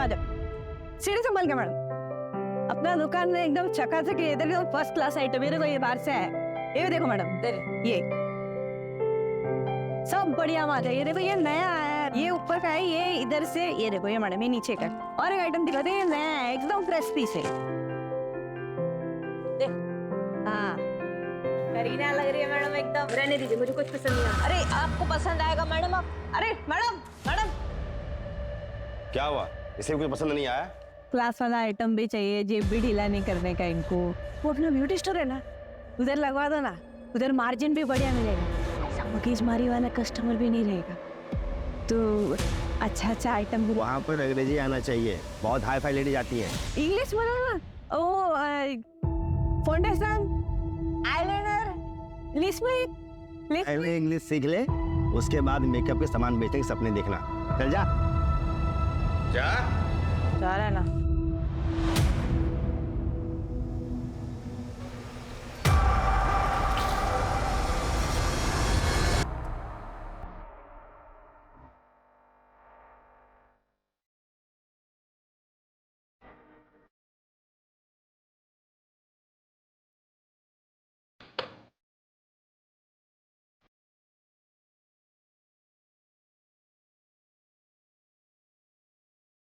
आ जाओ। सीढ़ी संभाल के मैडम। अपना दुकान में एकदम चकाचक है, इधर एकदम फर्स्ट क्लास आइटम। मेरे को ये बाहर से है, ये देखो मैडम, ये सब बढ़िया माल है। ये देखो ये नया है, ये ऊपर का है, ये इधर से, ये देखो ये मैडम, ये नीचे का। और एक आइटम दिखाते हैं, नया है एकदम फ्रेश पीस है। हाँ करीना लग रही है मैडम एकदम। रहने दीजिए, मुझे कुछ पसंद नहीं आ। अरे आपको पसंद आएगा मैडम। आप अरे मैडम, मैडम क्या हुआ? इसे कुछ पसंद नहीं आया? क्लास वाला आइटम भी चाहिए, जेब भी ढीला नहीं करने का इनको। वो अपना ब्यूटी स्टोर है ना, उधर लगवा दो ना, उधर मार्जिन भी बढ़िया मिलेगा, मगजमारी वाला कस्टमर भी नहीं रहेगा। तो अच्छा आइटम भी। वहाँ पर अंग्रेजी आना चाहिए, बहुत हाई फाई लेडीज आती है। इंग्लिश बोलो ना। ओ फाउंडेशन, आईलाइनर, लिपस्टिक। इंग्लिश सीख ले, उसके बाद मेकअप के सामान बेचने के सपने देखना। चल जा जा। जा रहा है ना।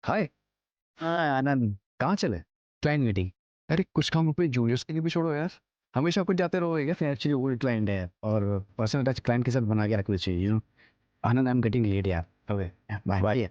हाय। हाँ आनंद, कहाँ चले? Client meeting. अरे कुछ काम अपने जूनियर्स के लिए भी छोड़ो यार, हमेशा कुछ जाते रहोगे क्या? फिर एक्चुअली वो क्लाइंट है और पर्सनल टच क्लाइंट के साथ बना के रखना चाहिए, you know. Anand, I am getting late यार। Okay bye bye.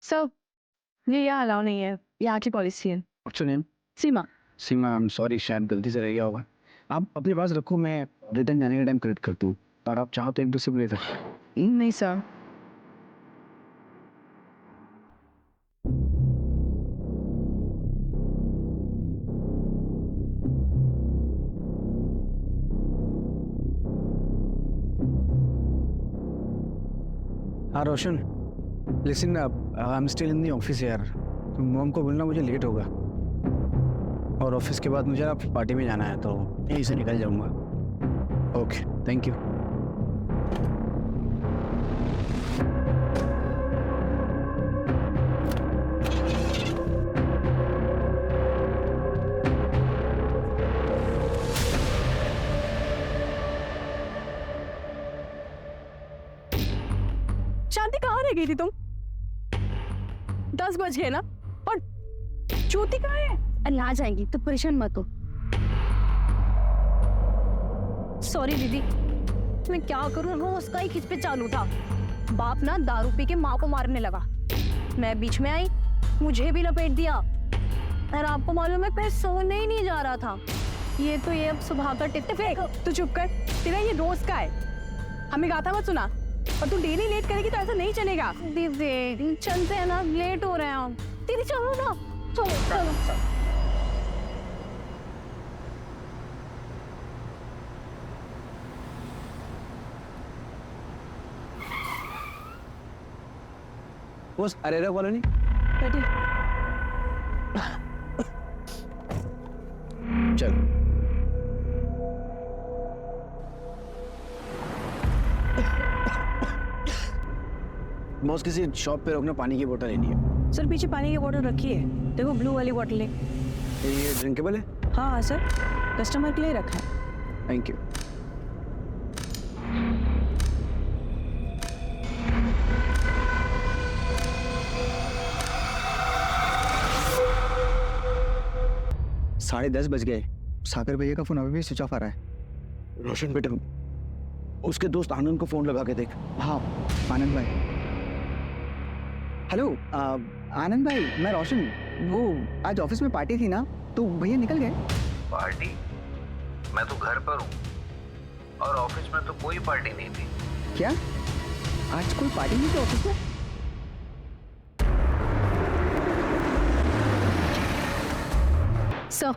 सर ये यहाँ अलाउ नहीं है, यहाँ की पॉलिसी है। What's your name? Seema. Seema, I am sorry, शायद गलती से रह गया होगा। आप अपने पास रखो, मैं रिटर्न जाने के टाइम क्रेडिट कर दूँ, और आप चाहो तो एक दूसरे को ले सकते हो। नहीं सर। हाँ Roshan, listen, I am still in the office यार। तो मॉम को बोलना मुझे लेट होगा, और ऑफिस के बाद मुझे ना पार्टी में जाना है, तो यहीं से निकल जाऊंगा। Okay thank you. शांति कहाँ रह गई थी तुम? 10 बज गए ना, और ज्योति कहाँ है? अरे आ जाएंगी, तो परेशान मत हो। सॉरी दीदी, मैं क्या करूं, रोज का ही खिच पे चालू था। बाप ना दारू पी के माँ को मारने लगा, मैं बीच में आई, मुझे भी लपेट दिया। और आपको मालूम है, मैं सोने ही नहीं जा रहा था। ये तो ये अब सुबह का टिकट फेंक। तू चुप कर, तेरा ये रोज का है। हमें गाथा मत सुना, और तू डेली लेट करेगी तो ऐसा नहीं चलेगा। दीदी चलते हैं ना, लेट हो रहे हैं हम। दीदी चलो ना, चलो चलो। बस अरेरा कॉलोनी। बैठिए। चल। बॉस, किसी शॉप पे रोकना, पानी की बोतल लेनी है। सर पीछे पानी की बोतल रखी है, देखो ब्लू वाली बोतल है। ये ड्रिंकेबल है? हाँ सर, कस्टमर के लिए रखा है। Thank you. साढ़े 10 बज गए, सागर भैया का फोन अभी भी स्विच ऑफ आ रहा है। रोशन बेटा, उसके दोस्त आनंद को फोन लगा के देख। हाँ आनंद भाई। हेलो आनंद भाई, मैं रोशन। वो आज ऑफिस में पार्टी थी ना, तो भैया निकल गए। पार्टी? मैं तो घर पर हूँ, और ऑफिस में तो कोई पार्टी नहीं थी। क्या आज कोई पार्टी नहीं थी ऑफिस में? सर,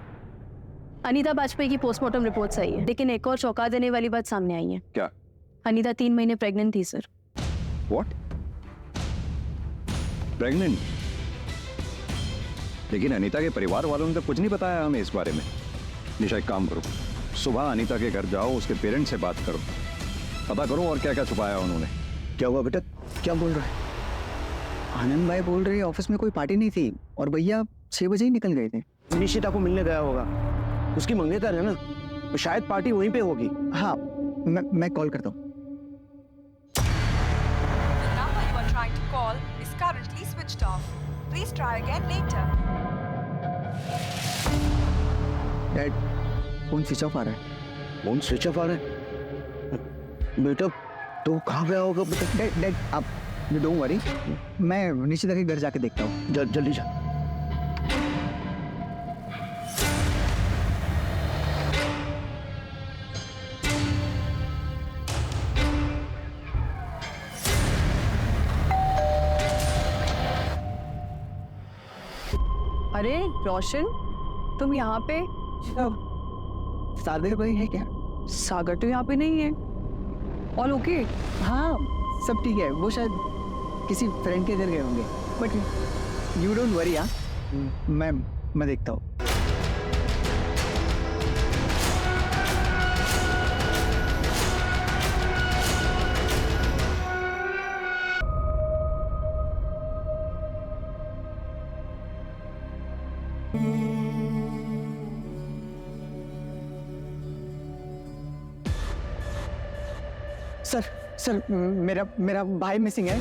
अनीता वाजपेयी की पोस्टमार्टम रिपोर्ट्स आई है, लेकिन एक और चौंका देने वाली बात सामने आई है। क्या? अनीता 3 महीने प्रेग्नेंट थी सर। व्हाट? प्रेग्नेंट? लेकिन अनीता के परिवार वालों ने तो कुछ नहीं बताया हमें इस बारे में। निशा एक काम करो, सुबह अनीता के घर जाओ, उसके पेरेंट्स से बात करो, पता करो और क्या क्या छुपाया उन्होंने। क्या हुआ बेटा, क्या बोल रहा है? आनंद भाई बोल रहे ऑफिस में कोई पार्टी नहीं थी और भैया 6 बजे ही निकल गए थे। निशिता को मिलने गया होगा, उसकी मंगेतर है ना, तो शायद पार्टी वहीं पे होगी। हाँ, मैं कॉल करता हूँ। The number you are trying to call is currently switched off. Please try again later. Dad, phone switch off आ रहा है। फोन स्विच ऑफ आ रहा है? बेटा तो कहाँ गया होगा बेटा? डैड आप डोंट वरी, मैं निशिता के घर जाके देखता हूँ। जल्दी जा। अरे रोशन, तुम यहाँ पे? सागर भाई है क्या? सागर तो यहाँ पे नहीं है। All okay? हाँ सब ठीक है, वो शायद किसी फ्रेंड के घर गए होंगे, बट यू डोंट वरी। हाँ मैं देखता हूँ। सर मेरा भाई मिसिंग है।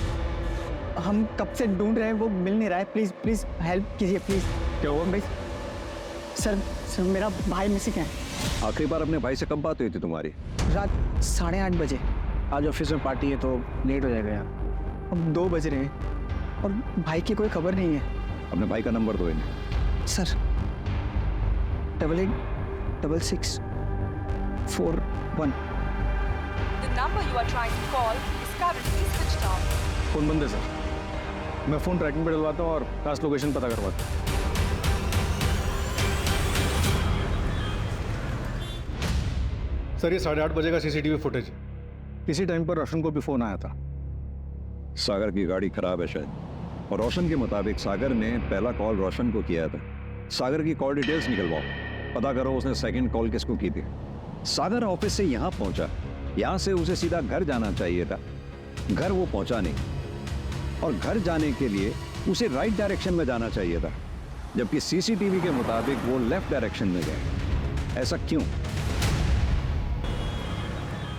हम कब से ढूंढ रहे हैं, वो मिल नहीं रहा है। प्लीज हेल्प कीजिए प्लीज। क्या हुआ भाई? सर मेरा भाई मिसिंग है। आखिरी बार अपने भाई से कब बात हुई थी तुम्हारी? रात 8:30 बजे। आज ऑफिस में पार्टी है तो लेट हो जाएगा यार। अब 2 बज रहे हैं और भाई की कोई खबर नहीं है। अपने भाई का नंबर दो इन्हें। Sir 886641। The number you are trying to call is currently switched off. Phone बंद है सर। मैं फ़ोन ट्रैकिंग पे डलवाता हूँ और लास्ट लोकेशन पता करवाता हूँ। सर ये 8:30 बजे का सीसीटीवी फुटेज है। इसी टाइम पर रोशन को भी फ़ोन आया था। सागर की गाड़ी खराब है शायद, और रोशन के मुताबिक सागर ने पहला कॉल रोशन को किया था। सागर की कॉल डिटेल्स निकलवाओ, पता करो उसने सेकंड कॉल किसको की थी। सागर ऑफिस से यहाँ पहुँचा, यहाँ से उसे सीधा घर जाना चाहिए था, घर वो पहुँचा नहीं, और घर जाने के लिए उसे राइट डायरेक्शन में जाना चाहिए था, जबकि सीसीटीवी के मुताबिक वो लेफ्ट डायरेक्शन में गए। ऐसा क्यों?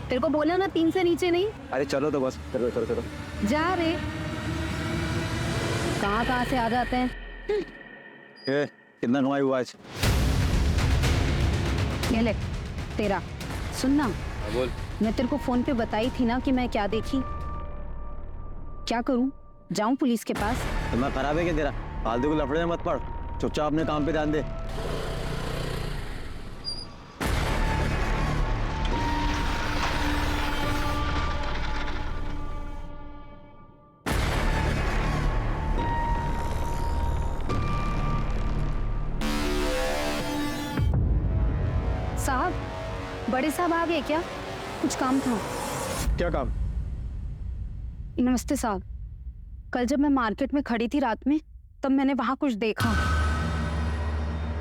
तेरे को बोला ना 3 से नीचे नहीं। अरे चलो तो बस, चलो। जा रे, कहाँ से आ जाते हैं। कितना कमाई हुआ आज? ये ले तेरा। सुनना, बोल। मैं तेरे को फोन पे बताई थी ना कि मैं क्या देखी। क्या करूं? जाऊं पुलिस के पास? तुम्हें खराब है क्या तेरा? फालतू को लफड़े में मत पड़, चुपचाप अपने काम पे ध्यान दे। साहब, बड़े साहब आ गए क्या? कुछ काम था। क्या काम? नमस्ते साहब, कल जब मैं मार्केट में खड़ी थी रात में, तब मैंने वहां कुछ देखा।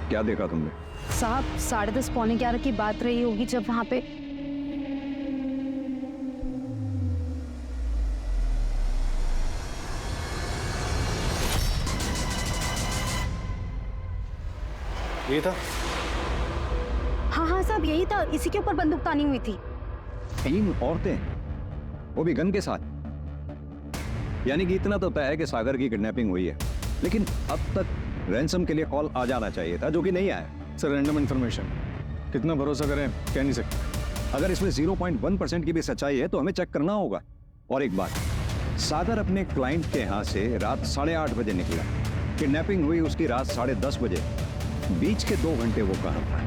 क्या देखा तुमने? साहब 10:30 पौने 11 की बात रही होगी जब वहां पे ये था। हाँ साहब यही था, इसी के ऊपर बंदूक तानी हुई थी। 3 औरतें, वो भी गन के साथ। यानी कि इतना तो तय है कि सागर की किडनैपिंग हुई है, लेकिन अब तक रैंसम के लिए कॉल आ जाना चाहिए था, जो कि नहीं आया। सर रैंडम इन्फॉर्मेशन, कितना भरोसा करें कह नहीं सकते। अगर इसमें 0.1% की भी सच्चाई है तो हमें चेक करना होगा। और एक बात, सागर अपने क्लाइंट के यहाँ से रात 8:30 बजे निकला, किडनैपिंग हुई उसकी रात 10:30 बजे। बीच के 2 घंटे वो कहाँ था?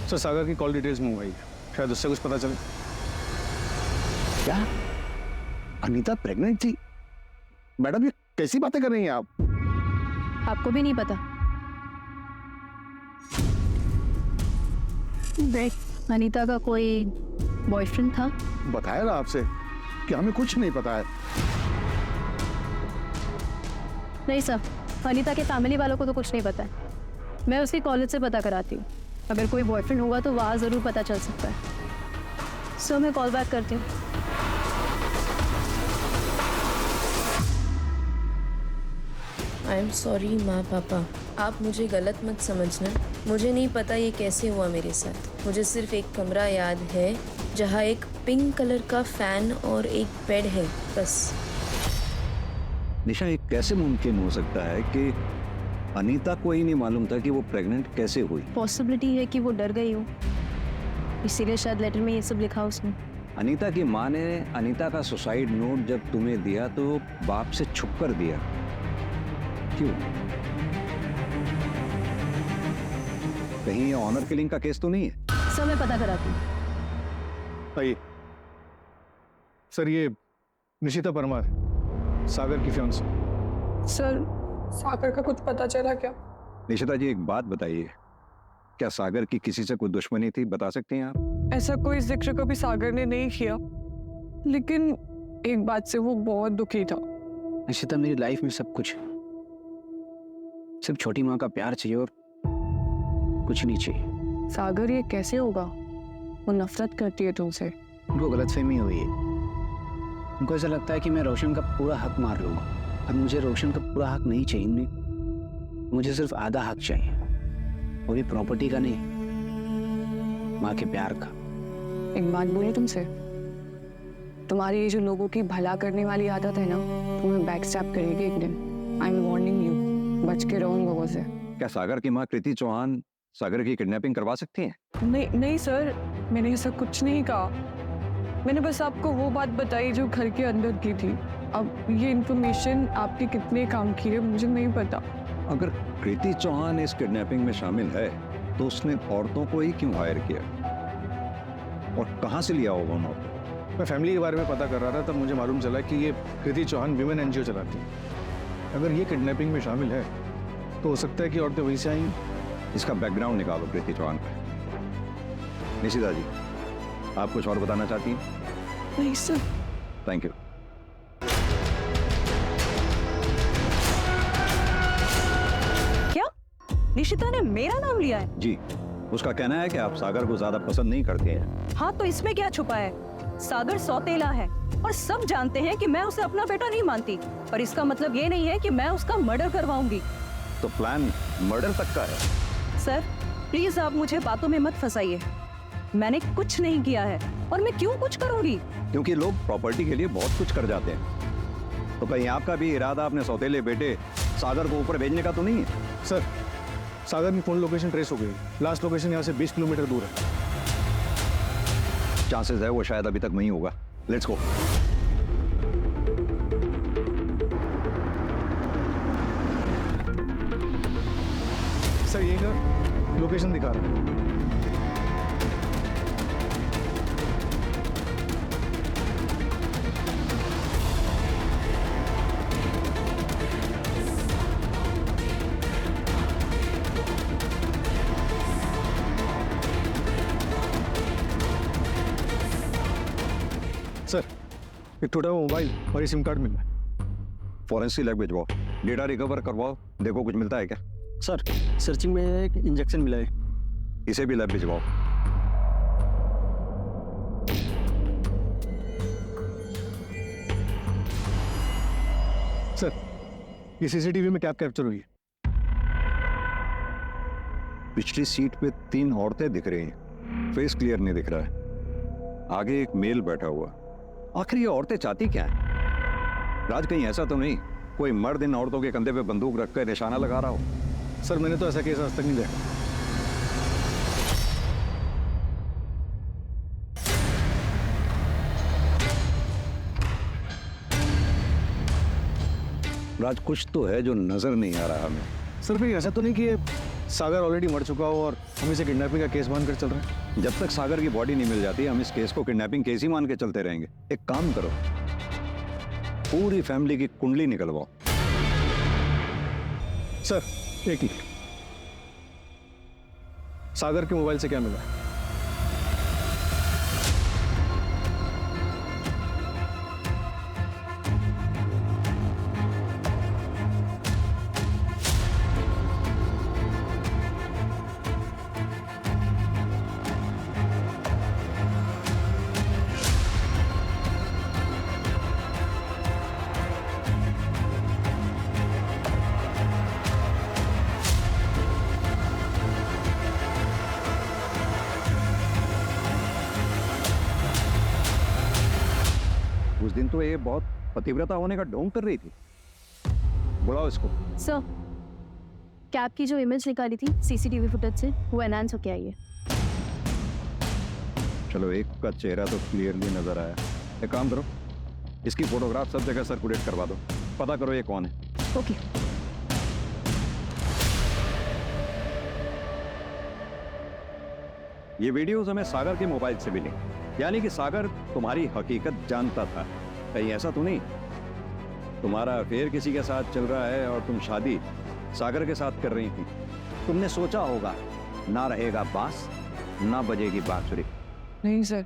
सर सागर की कॉल डिटेल्स मंगवाई, शायद उससे कुछ पता चले। क्या अनीता प्रेग्नेंट थी? मैडम ये कैसी बातें कर रही हैं आप? आपको भी नहीं पता? देख, अनीता का कोई बॉयफ्रेंड था? बताया ना आपसे कि हमें कुछ नहीं पता है। नहीं सर, अनीता के फैमिली वालों को तो कुछ नहीं पता है। मैं उसकी कॉलेज से पता कराती हूँ। अगर कोई बॉयफ्रेंड होगा तो वहाँ ज़रूर पता चल सकता है। सो मैं कॉल बैक करती हूँ। आई एम सॉरी माँ पापा, आप मुझे गलत मत समझना। मुझे नहीं पता ये कैसे हुआ मेरे साथ। मुझे सिर्फ एक कमरा याद है जहाँ एक पिंक कलर का फैन और एक बेड है, बस। निशा, ये कैसे मुमकिन हो सकता है कि अनीता को ही नहीं मालूम था कि वो प्रेग्नेंट कैसे हुई? पॉसिबिलिटी है कि वो डर गई हो, इसीलिए शायद लेटर में ये सब लिखा उसने। अनीता की माँ ने अनीता का सुसाइड नोट जब तुम्हें दिया तो बाप से छुप कर दिया, क्यों? कहीं ये ऑनर किलिंग का केस तो नहीं है? सर मैं पता कराती हूँ। आइए सर, ये निशिता परमार, सागर की फियांसी। सर, सागर का कुछ पता चला क्या? निशिता जी, एक बात बताइए, क्या सागर की किसी से कोई दुश्मनी थी? बता सकते हैं आप? ऐसा कोई जिक्र कभी सागर ने नहीं किया, लेकिन एक बात से वो बहुत दुखी था। निशिता, मेरी लाइफ में सब कुछ है। सिर्फ छोटी माँ का प्यार चाहिए और कुछ नहीं चाहिए। सागर, ये कैसे होगा? वो नफरत करती है तुमसे। उनको गलतफहमी हुई है। उनको ऐसा लगता है कि मैं रोशन का पूरा हक मार लूँगा। अब मुझे रोशन का पूरा हक नहीं चाहिए, मुझे सिर्फ आधा हक चाहिए, वो भी प्रॉपर्टी का नहीं, माँ के प्यार का। एक बात बोलूं तुमसे, तुम्हारी ये जो लोगों की भला करने वाली आदत है ना, तुम्हें बैकस्टैब करेगी एक दिन। आई एम वार्निंग यू, बच के रहो उन लोगों से। क्या सागर की माँ कृति चौहान सागर की किडनैपिंग करवा सकती हैं? नहीं नहीं सर, मैंने ऐसा कुछ नहीं कहा। मैंने बस आपको वो बात बताई जो घर के अंदर की थी। अब ये इन्फॉर्मेशन आपके कितने काम की है मुझे नहीं पता। अगर कृति चौहान इस किडनैपिंग में शामिल है तो उसने औरतों को ही क्यों हायर किया और कहां से लिया होगा उन औरतों? मैं फैमिली के बारे में पता कर रहा था, तब मुझे मालूम चला कि ये कृति चौहान विमेन एनजीओ चलाती है। अगर ये किडनैपिंग में शामिल है तो हो सकता है कि औरतें वहीं से आई। इसका बैकग्राउंड निकालो कृति चौहान का। निशिता जी, आप कुछ और बताना चाहती हैं? नहीं सर। Thank you. क्या निशिता ने मेरा नाम लिया है? जी, उसका कहना है कि आप सागर को ज्यादा पसंद नहीं करती हैं। हाँ, तो इसमें क्या छुपा है? सागर सौतेला है और सब जानते हैं कि मैं उसे अपना बेटा नहीं मानती, पर इसका मतलब ये नहीं है कि मैं उसका मर्डर करवाऊंगी। तो प्लान मर्डर तक का है? सर प्लीज आप मुझे बातों में मत फंसाइए। मैंने कुछ नहीं किया है और मैं क्यों कुछ करूंगी? क्योंकि लोग प्रॉपर्टी के लिए बहुत कुछ कर जाते हैं। तो कहीं आपका भी इरादा अपने सौतेले बेटे सागर को ऊपर भेजने का तो नहीं है? सर, सागर की फोन लोकेशन ट्रेस हो गई। लास्ट लोकेशन यहाँ से 20 किलोमीटर दूर है। चांसेस है वो शायद अभी तक वहीं होगा। Let's go. सर, ये का लोकेशन दिखा रहा है। सर, एक टूटा हुआ मोबाइल और ये सिम कार्ड मिला है। फॉरेंसिक लैब भिजवाओ, डेटा रिकवर करवाओ, देखो कुछ मिलता है क्या? सर, सर्चिंग में एक इंजेक्शन मिला है। इसे भी लैब भिजवाओ। सर, ये सीसीटीवी में क्या कैप्चर हुई है? पिछली सीट पे 3 औरतें दिख रही हैं, फेस क्लियर नहीं दिख रहा है। आगे एक मेल बैठा हुआ। आखिर ये औरतें चाहती क्या हैं? राज, कहीं ऐसा तो नहीं कोई मर्द इन औरतों के कंधे पे बंदूक रखकर निशाना लगा रहा हो? सर, मैंने तो ऐसा केस आज तक नहीं देखा। राज, कुछ तो है जो नजर नहीं आ रहा हमें। सर, फिर ऐसा तो नहीं कि ये सागर ऑलरेडी मर चुका हो और हम इसे किडनैपिंग का केस मानकर चल रहे हैं? जब तक सागर की बॉडी नहीं मिल जाती हम इस केस को किडनैपिंग केस ही मान के चलते रहेंगे। एक काम करो, पूरी फैमिली की कुंडली निकलवाओ। सर, एक मिनट। सागर के मोबाइल से क्या मिला? दिन तो ये बहुत पतिव्रता होने का ढोंग कर रही थी। बुलाओ इसको। सर, कैब की जो इमेज निकाली थी सीसीटीवी फुटेज से, वो एनहांस होके आई है। चलो, एक का चेहरा तो क्लियरली नजर आया। एक काम करो, इसकी फोटोग्राफ सब जगह सर्कुलेट करवा दो, पता करो ये कौन है। ओके। ये वीडियोस हमें सागर के मोबाइल से मिली, यानी कि सागर तुम्हारी हकीकत जानता था। कहीं ऐसा तो नहीं तुम्हारा अफेयर किसी के साथ चल रहा है और तुम शादी सागर के साथ कर रही थी? तुमने सोचा होगा ना रहेगा बांस ना बजेगी बांसुरी। नहीं सर,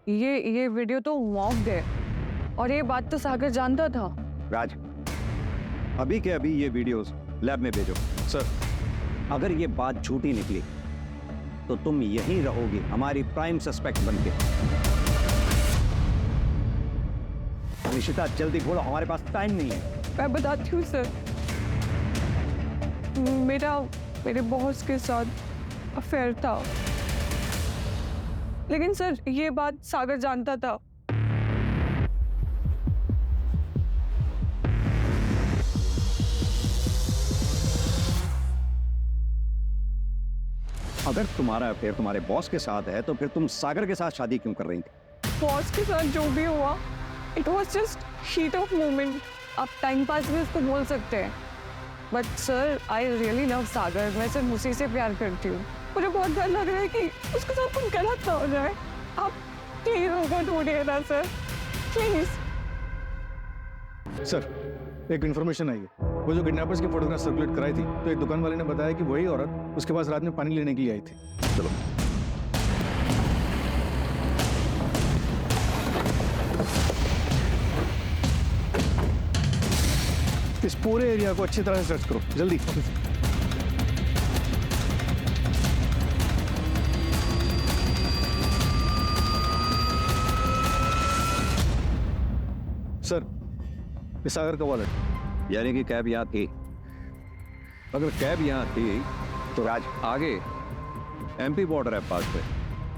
ये वीडियो तो मॉक्ड है और ये बात तो सागर जानता था। राज, अभी के अभी ये वीडियोस लैब में भेजो। सर, अगर ये बात झूठी निकली तो तुम यहीं रहोगी हमारी प्राइम सस्पेक्ट बनके। निशिता, जल्दी बोलो, हमारे पास टाइम नहीं है। मैं बताती हूँ सर, मेरे बॉस के साथ अफेयर था, लेकिन सर ये बात सागर जानता था। अगर तुम्हारा अफेयर तुम्हारे बॉस के साथ है तो फिर तुम सागर के साथ शादी क्यों कर रही थी? बॉस के साथ जो भी हुआ, it was just heat of moment. आप टाइम पास भी उसको बोल सकते हैं, but sir I really love Sagar. मैं सिर्फ उसी से प्यार करती हूँ। मुझे बहुत डर लग रहा है कि उसके साथ कुछ गलत ना हो जाए। आप प्लीज उनको ढूंढिए ना सर, प्लीज। सर, एक इन्फॉर्मेशन आई है। वो जो किडनैपर्स की फोटोग्राफ सर्कुलेट कराई थी, तो एक दुकान वाले ने बताया कि वही औरत उसके पास रात में पानी लेने के लिए आई थी। चलो। इस पूरे एरिया को अच्छी तरह से सर्च करो, जल्दी। सर, ये सागर का वॉलेट। यानी कि कैब यहाँ थी। अगर कैब यहाँ थी तो राज आगे एमपी बॉर्डर है पास पे,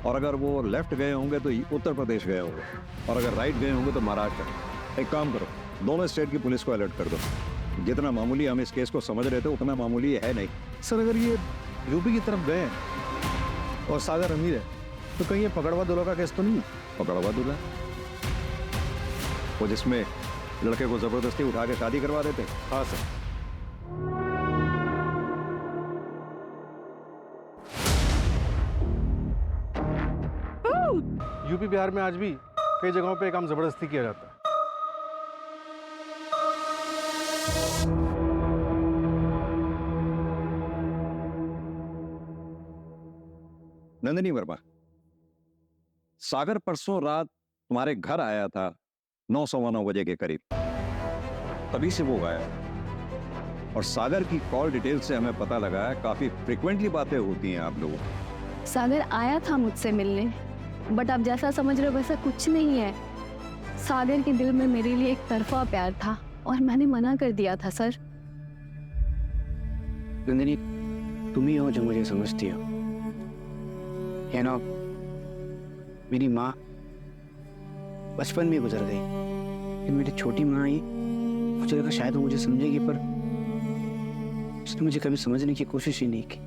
और अगर वो लेफ्ट गए होंगे तो उत्तर प्रदेश गए होंगे, और अगर राइट गए होंगे तो महाराष्ट्र। एक काम करो, दोनों स्टेट की पुलिस को अलर्ट कर दो। जितना मामूली हम इस केस को समझ रहे थे उतना मामूली है नहीं। सर, अगर ये यूपी की तरफ गए हैं और सागर अमीर है, तो कहीं ये पकड़वा दूल्हा का केस तो नहीं है? पकड़वा दूल्हा, वो जिसमें लड़के को जबरदस्ती उठा के शादी करवा देते? हाँ सर। यूपी बिहार में आज भी कई जगहों पे काम जबरदस्ती किया जाता है। नंदिनी वर्मा, सागर परसों रात तुम्हारे घर आया था 9:15 बजे के करीब, तभी से वो गायब। और सागर की कॉल डिटेल से हमें पता लगा है काफी फ्रिक्वेंटली बातें होती हैं आप लोगों। सागर आया था मुझसे मिलने, बट आप जैसा समझ रहे हो वैसा कुछ नहीं है। सागर के दिल में मेरे लिए एक तरफा प्यार था और मैंने मना कर दिया था सर। नंदिनी, तुम ही हो जो मुझे समझती हो। यू नो, मेरी माँ बचपन में गुजर गई, लेकिन मेरी छोटी माँ आई, मुझे लगा शायद वो मुझे समझेगी, पर उसने मुझे कभी समझने की कोशिश ही नहीं की।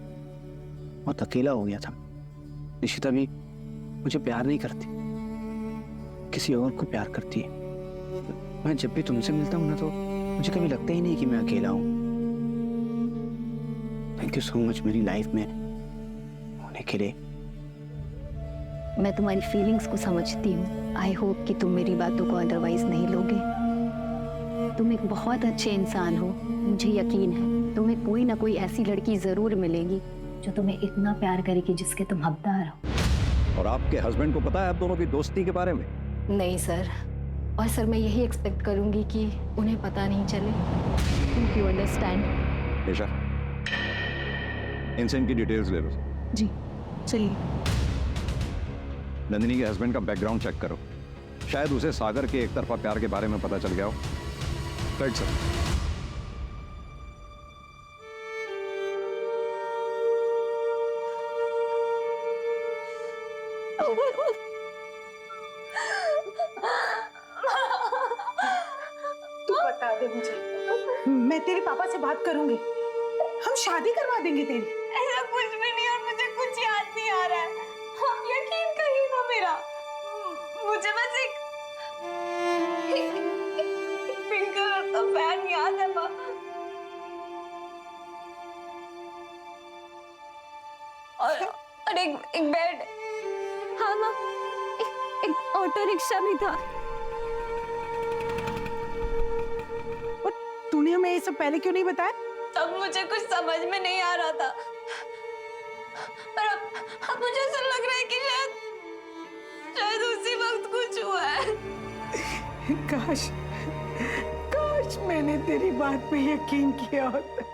बहुत अकेला हो गया था। निशिता भी मुझे प्यार नहीं करती, किसी और को प्यार करती है। मैं जब भी तुमसे मिलता हूँ ना, तो मुझे कभी लगता ही नहीं कि मैं अकेला हूँ। थैंक यू सो मच मेरी लाइफ में होने के लिए। मैं तुम्हारी फीलिंग्स को समझती हूँ। आई होप कि तुम मेरी बातों को अदरवाइज नहीं लोगे। तुम एक बहुत अच्छे इंसान हो, मुझे यकीन है तुम्हें कोई ना कोई ऐसी लड़की जरूर मिलेगी जो तुम्हें इतना प्यार करेगी जिसके तुम हकदार हो। और आपके हस्बैंड को पता है आप दोनों की दोस्ती के बारे में? नहीं सर, और सर मैं यही एक्सपेक्ट करूंगी कि उन्हें पता नहीं चले। You understand? निशा, इनसे इनकी डिटेल्स ले लो। जी चलिए। नंदिनी के हस्बैंड का बैकग्राउंड चेक करो, शायद उसे सागर के एक तरफा प्यार के बारे में पता चल गया हो। Right sir. बता दे मुझे, मैं तेरे पापा से बात करूंगी, हम शादी करवा देंगे तेरी। ऐसा कुछ भी नहीं और मुझे कुछ याद नहीं आ रहा है। आप यकीन करिए ना मेरा, मुझे बस एक पिंक कलर का फैन याद है माँ। और एक बेड। हाँ माँ, एक ऑटो रिक्शा भी था। तूने हमें ये सब पहले क्यों नहीं बताया? तब मुझे कुछ समझ में नहीं आ रहा था, पर अब मुझे ऐसा लग रहा है कि शायद उसी वक्त कुछ हुआ है। काश काश मैंने तेरी बात पे यकीन किया होता।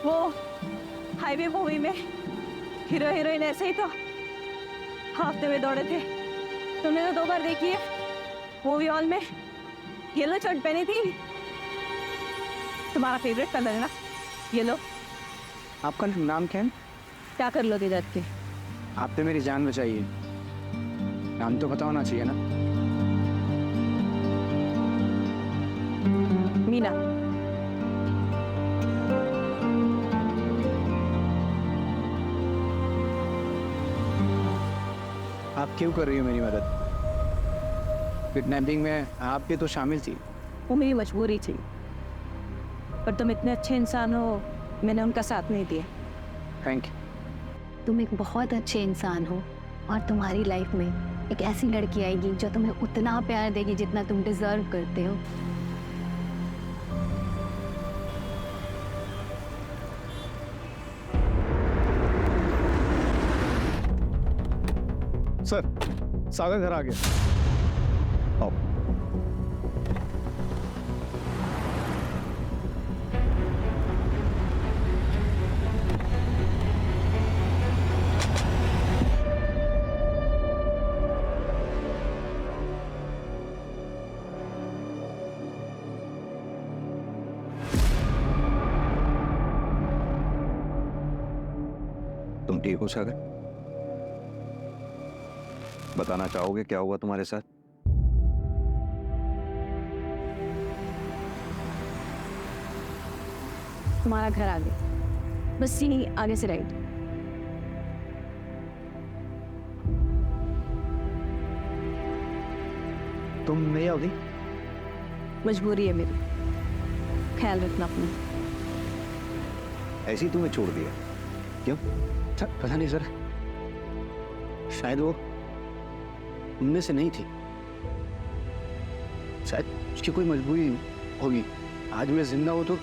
वो हाईवे मूवी में हीरो हीरोइन ऐसे ही तो भागते हुए दौड़े थे। तुमने तो 2 बार देखी है। मूवी हॉल में येलो शर्ट पहनी थी। तुम्हारा फेवरेट कलर है ना येलो। आपका नाम क्या है? क्या कर लोगे जात के? आप तो मेरी जान बचाइए, नाम तो पता होना चाहिए ना। मीना। आप क्यों कर रही हो मेरी मदद? किडनैपिंग में आप भी तो शामिल थी। वो मेरी मजबूरी थी, पर तुम इतने अच्छे इंसान हो, मैंने उनका साथ नहीं दिया। Thank you. तुम एक बहुत अच्छे इंसान हो और तुम्हारी लाइफ में एक ऐसी लड़की आएगी जो तुम्हें उतना प्यार देगी जितना तुम डिजर्व करते हो। सर, सागर घर आ गया। आओ। तुम ठीक हो सागर? बताना चाहोगे क्या हुआ तुम्हारे साथ? तुम्हारा घर आ गया, बस यहीं आगे से राइट। तुम नहीं आओगी? मजबूरी है मेरी, ख्याल रखना अपना। ऐसे ही तुम्हें छोड़ दिया क्यों? सर पता नहीं सर, शायद वो उनमें से नहीं थी। शायद उसकी कोई मजबूरी होगी। आज मैं जिंदा हूं तो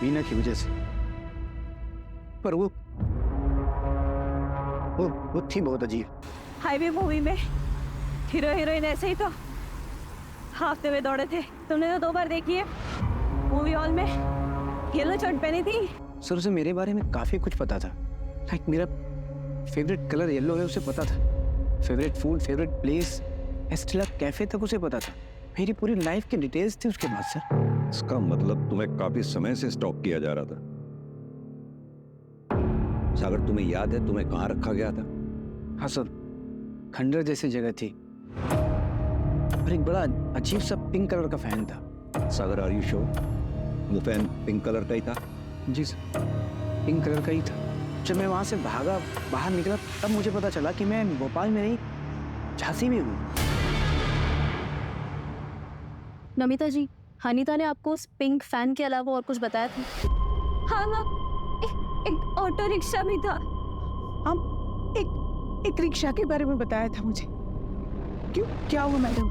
मीना की वजह से, पर वो थी बहुत अजीब। हाईवे मूवी में हीरो हीरोइन ऐसे ही तो भागते हुए दौड़े थे। तुमने तो 2 बार देखी है। मूवी हॉल में येलो शर्ट पहनी थी। सर उसे मेरे बारे में काफी कुछ पता था। लाइक मेरा फेवरेट कलर येलो है उसे पता था, favourite food, favourite place, Estella cafe तक उसे पता था। मेरी पूरी लाइफ की डिटेल्स थी उसके पास सर। इसका मतलब तुम्हें काफी समय से स्टॉक किया जा रहा था। सागर तुम्हें याद है तुम्हें कहाँ रखा गया था? हाँ सर, खंडर जैसी जगह थी और एक बड़ा अजीब सा पिंक कलर का फैन था। सागर आर यू श्योर वो फैन पिंक कलर का ही था? जी सर, पिंक कलर का ही था। जब मैं वहां से भागा बाहर निकला तब मुझे पता चला कि मैं भोपाल में नहीं झांसी में हूँ। नमिता जी, हनीता ने आपको उस पिंक फैन के अलावा और कुछ बताया था? हाँ माँ, एक ऑटो रिक्शा भी था। हम एक रिक्शा के बारे में बताया था मुझे। क्यों, क्या हुआ मैडम?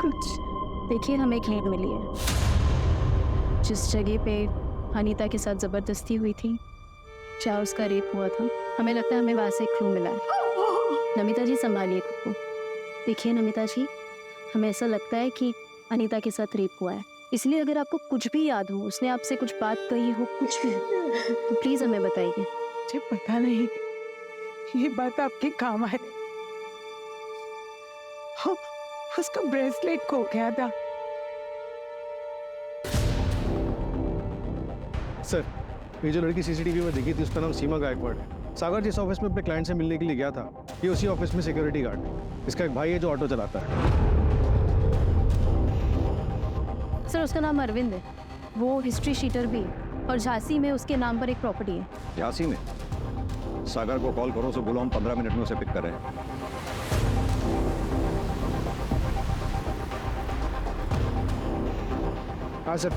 कुछ देखिए, हमें एक लीड मिली है। जिस जगह पे अनीता के साथ ज़बरदस्ती हुई थी, जहाँ उसका रेप हुआ था, हमें लगता है हमें वहाँ से एक क्लू मिला है। नमिता जी संभालिए खुद को। देखिए नमिता जी, हमें ऐसा लगता है कि अनीता के साथ रेप हुआ है, इसलिए अगर आपको कुछ भी याद हो, उसने आपसे कुछ बात कही हो, कुछ भी, तो प्लीज़ हमें बताइए। मुझे पता नहीं ये बात आपके काम आए। उसका ब्रेसलेट खो गया था। सर, ये जो लड़की सीसीटीवी में दिखी थी उसका नाम सीमा गायकवाड़ है। सागर जिस ऑफिस में अपने क्लाइंट से मिलने के लिए गया था, ये उसी ऑफिस में सिक्योरिटी गार्ड है। इसका एक भाई है जो ऑटो चलाता है। सर उसका नाम अरविंद है, वो हिस्ट्री शीटर भी है और झांसी में उसके नाम पर एक प्रॉपर्टी है। झांसी में? सागर को कॉल करो, उसे बोलो हम 15 मिनट में उसे पिक कर रहे हैं। हाँ सर,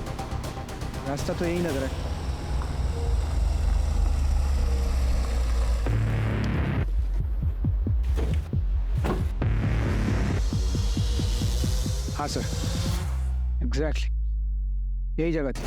रास्ता तो यही लग रहा है। हाँ सर, एग्जैक्टली यही जगह थी।